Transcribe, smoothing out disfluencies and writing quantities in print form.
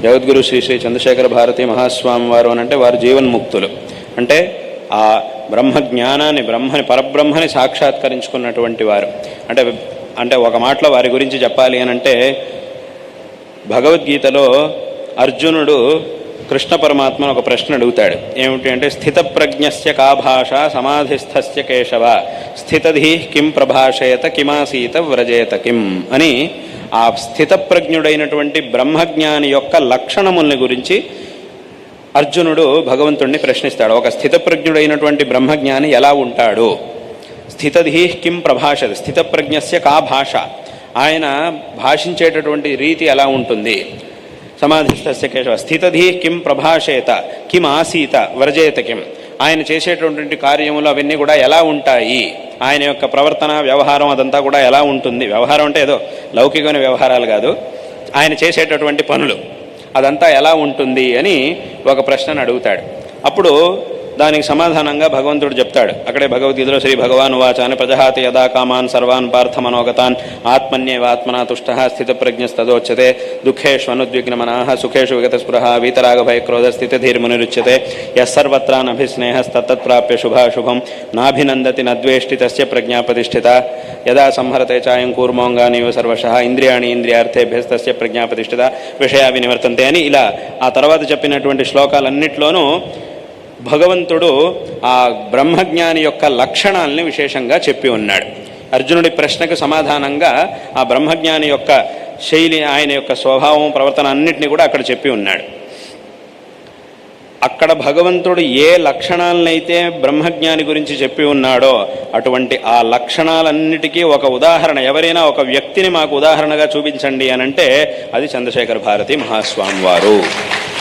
జగద్గురు శ్రీ శ్రీ చంద్రశేఖర భారతి మహాస్వామి వారు అని అంటే వారు జీవన్ముక్తులు. అంటే ఆ బ్రహ్మజ్ఞానాన్ని పరబ్రహ్మని సాక్షాత్కరించుకున్నటువంటి వారు. అంటే ఒక మాటలో వారి గురించి చెప్పాలి అని అంటే, భగవద్గీతలో అర్జునుడు కృష్ణ పరమాత్మను ఒక ప్రశ్న అడుగుతాడు. ఏమిటి అంటే, స్థితప్రజ్ఞస్య కా భాష సమాధిస్థస్య కేశవ స్థితధీ కిం ప్రభాషేత కిమాసీత వ్రజేత కిం అని ఆ స్థితప్రజ్ఞుడైనటువంటి బ్రహ్మజ్ఞాని యొక్క లక్షణముల్ని గురించి అర్జునుడు భగవంతుణ్ణి ప్రశ్నిస్తాడు. ఒక స్థితప్రజ్ఞుడైనటువంటి బ్రహ్మజ్ఞాని ఎలా ఉంటాడు? స్థితధీ కిం ప్రభాషత, స్థితప్రజ్ఞస్య కా భాష, ఆయన భాషించేటటువంటి రీతి ఎలా ఉంటుంది? సమాధిస్థస్య కేశవ స్థితధీ కిం ప్రభాషేత కిం ఆసీత వ్రజేత కిం, ఆయన చేసేటటువంటి కార్యములు అవన్నీ కూడా ఎలా ఉంటాయి? ఆయన యొక్క ప్రవర్తన వ్యవహారం అదంతా కూడా ఎలా ఉంటుంది? వ్యవహారం అంటే ఏదో లౌకికమైన వ్యవహారాలు కాదు, ఆయన చేసేటటువంటి పనులు అదంతా ఎలా ఉంటుంది అని ఒక ప్రశ్నను అడుగుతాడు. అప్పుడు దానికి సమాధానంగా భగవంతుడు చెప్తాడు. అక్కడే భగవద్గీతలో శ్రీ భగవాన్ ఉవాచ అని ప్రజహాతి యదా కామాన్ సర్వాన్ పార్థమనోగతాన్ ఆత్మన్యేవాత్మనా తుష్టః స్థితప్రజ్ఞస్తదోచ్యతే దుఃఖేష్వనుద్విగ్నమనాః సుఖేషు విగతస్పృహ వీతరాగభయక్రోధ స్థితధీర్మునిరుచ్యతే యస్సర్వత్రానభిస్నేహస్తత్తత్ప్రాప్య శుభాశుభం నాభినందతి నద్వేష్టి తస్య ప్రజ్ఞా ప్రతిష్ఠిత యదా సంహరతే చాయం కూర్మోంగానివ సర్వశః ఇంద్రియాణి ఇంద్రియార్థేభ్యస్తస్య ప్రజ్ఞా ప్రతిష్ఠిత విషయా వినివర్తంతే అని ఇలా ఆ తర్వాత చెప్పినటువంటి శ్లోకాలన్నింటిలోనూ భగవంతుడు ఆ బ్రహ్మజ్ఞాని యొక్క లక్షణాలని విశేషంగా చెప్పి ఉన్నాడు. అర్జునుడి ప్రశ్నకు సమాధానంగా ఆ బ్రహ్మజ్ఞాని యొక్క శైలి, ఆయన యొక్క స్వభావం, ప్రవర్తన అన్నిటినీ కూడా అక్కడ చెప్పి ఉన్నాడు. అక్కడ భగవంతుడు ఏ లక్షణాలనైతే బ్రహ్మజ్ఞాని గురించి చెప్పి ఉన్నాడో అటువంటి ఆ లక్షణాలన్నిటికీ ఒక ఉదాహరణ, ఎవరైనా ఒక వ్యక్తిని మాకు ఉదాహరణగా చూపించండి అని అంటే అది చంద్రశేఖర భారతి మహాస్వామి వారు.